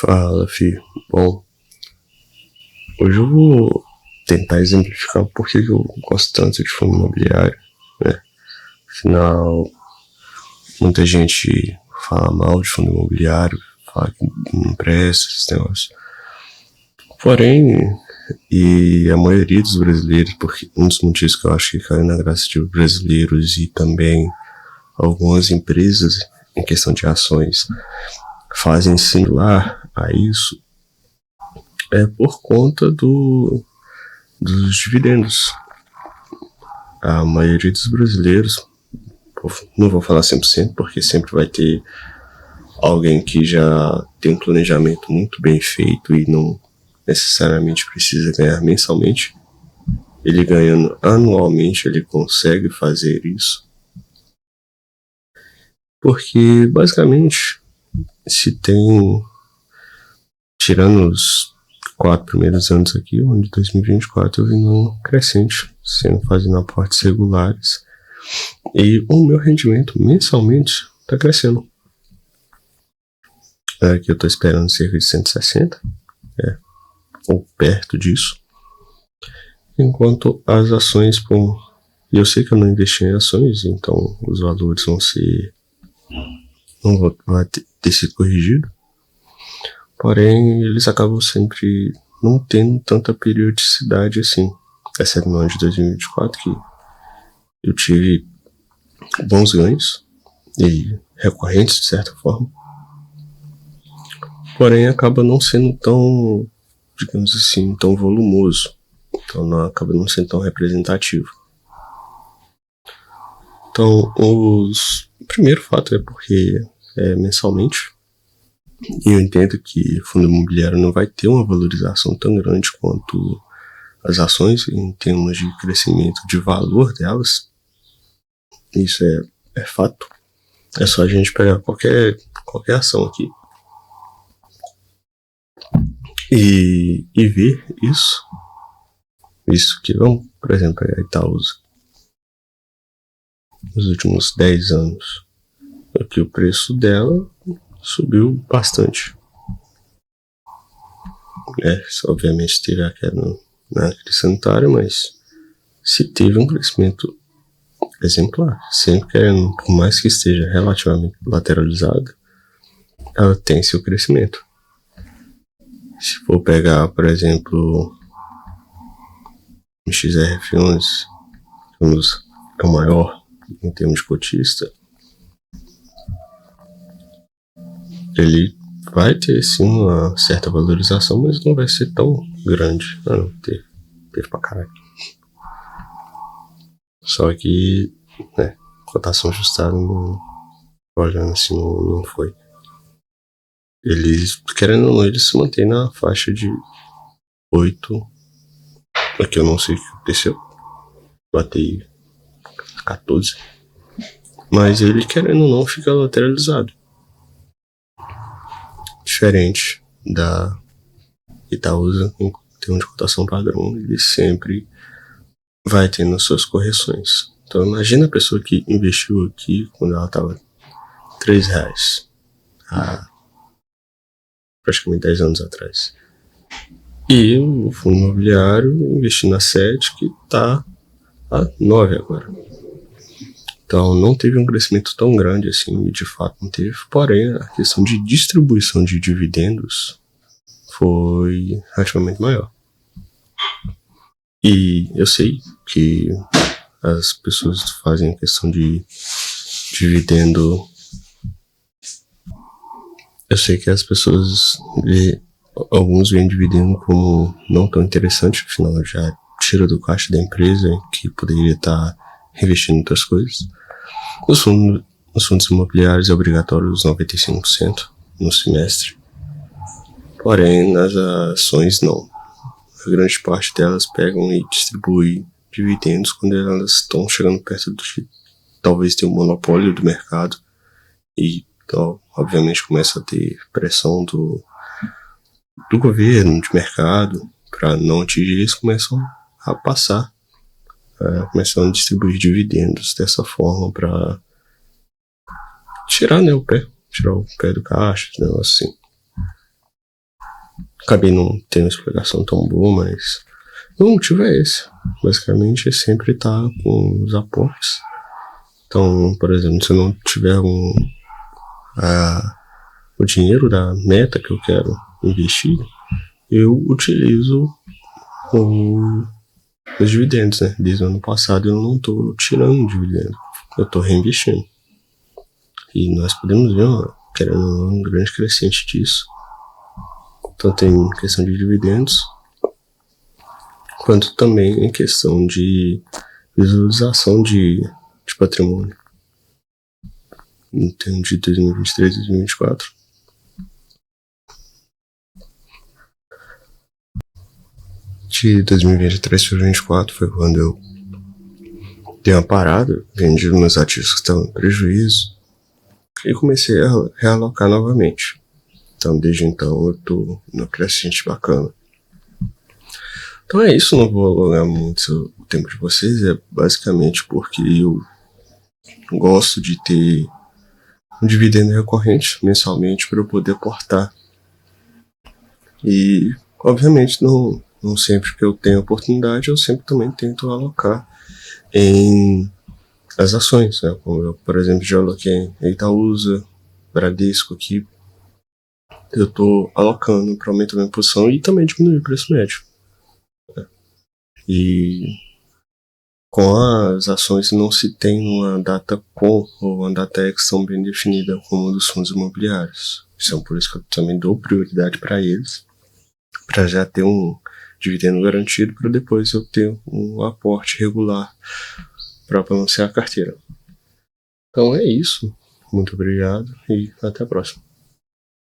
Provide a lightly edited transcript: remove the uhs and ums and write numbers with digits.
Fala, filho. Bom, hoje eu vou tentar exemplificar o porquê que eu gosto tanto de fundo imobiliário, né? Afinal, muita gente fala mal de fundo imobiliário, fala que não presta esses negócios. Porém, e a maioria dos brasileiros, porque um dos motivos que eu acho que caiu na graça de brasileiros e também algumas empresas em questão de ações fazem similar a isso, é por conta dos dividendos. A maioria dos brasileiros, não vou falar 100%, porque sempre vai ter alguém que já tem um planejamento muito bem feito e não necessariamente precisa ganhar mensalmente. Ele ganhando anualmente, ele consegue fazer isso. Porque, basicamente, se tem, tirando os 4 primeiros anos aqui, o ano de 2024, eu vim num crescente, sendo fazendo aportes regulares. E o meu rendimento mensalmente está crescendo. Aqui eu estou esperando cerca de 160, ou perto disso. Enquanto as ações, e eu sei que eu não investi em ações, então os valores vão ser, não vai ter sido corrigido. Porém, eles acabam sempre não tendo tanta periodicidade assim, exceto no ano de 2024, que eu tive bons ganhos e recorrentes de certa forma. Porém, acaba não sendo tão, digamos assim, tão volumoso. Então, acaba não sendo tão representativo. Então, o primeiro fato é porque é mensalmente. E eu entendo que fundo imobiliário não vai ter uma valorização tão grande quanto as ações em termos de crescimento de valor delas. Isso é fato. É só a gente pegar qualquer ação aqui e ver isso. Isso que, vamos, por exemplo, a Itaúsa. Nos últimos 10 anos, aqui o preço dela subiu bastante. Obviamente teve a queda na crise sanitária, mas se teve um crescimento exemplar, sempre querendo, por mais que esteja relativamente lateralizada, ela tem seu crescimento. Se for pegar, por exemplo, o XRF11, é o maior em termos de cotista, ele vai ter sim uma certa valorização, mas não vai ser tão grande. Não, teve pra caralho. Só que, cotação ajustada, olhando assim, não foi. Eles, querendo ou não, eles se mantêm na faixa de 8. Aqui eu não sei o que aconteceu. Batei 14. Mas ele, querendo ou não, fica lateralizado. Diferente da Itaúsa, em termos de cotação padrão, ele sempre vai tendo suas correções. Então imagina a pessoa que investiu aqui quando ela estava R$3 há praticamente 10 anos atrás. E o fundo imobiliário investindo na 7, que está a 9 agora. Então não teve um crescimento tão grande assim, e de fato não teve. Porém, a questão de distribuição de dividendos foi relativamente maior. E eu sei que as pessoas fazem a questão de dividendo. Eu sei que as pessoas, alguns veem dividendo como não tão interessante, afinal já tira do caixa da empresa que poderia estar reinvestindo em outras coisas. Nos fundos imobiliários é obrigatório os 95% no semestre. Porém, nas ações não. A grande parte delas pegam e distribuem dividendos quando elas estão chegando perto de talvez ter um monopólio do mercado. E então, obviamente começa a ter pressão do governo, de mercado, para não atingir isso, começam a passar, começam a distribuir dividendos dessa forma para tirar o pé do caixa, negócio assim. acabei não tendo uma explicação tão boa, mas o motivo é esse. Basicamente, é sempre estar com os aportes. Então, por exemplo, se eu não tiver o dinheiro da meta que eu quero investir, eu utilizo os dividendos, né? Desde o ano passado eu não estou tirando dividendo, eu estou reinvestindo. E nós podemos ver, querendo um grande crescente disso. Tanto em questão de dividendos, quanto também em questão de visualização de patrimônio. Em termos de 2023 e 2024. De 2023 para 2024 foi quando eu dei uma parada, vendi meus ativos que estavam em prejuízo e comecei a realocar novamente. Então, desde então, eu tô no crescente bacana. Então é isso, não vou alongar muito o tempo de vocês, é basicamente porque eu gosto de ter um dividendo recorrente mensalmente para eu poder aportar. E, obviamente, não sempre que eu tenho oportunidade, eu sempre também tento alocar em as ações, né? Como eu, por exemplo, já aloquei em Itaúsa, Bradesco aqui. Eu tô alocando para aumentar minha posição e também diminuir o preço médio. E com as ações não se tem uma data com ou uma data ex tão bem definida como a dos fundos imobiliários. Então, por isso que eu também dou prioridade para eles, para já ter um dividendo garantido, para depois eu ter um aporte regular para balancear a carteira. Então é isso. Muito obrigado e até a próxima.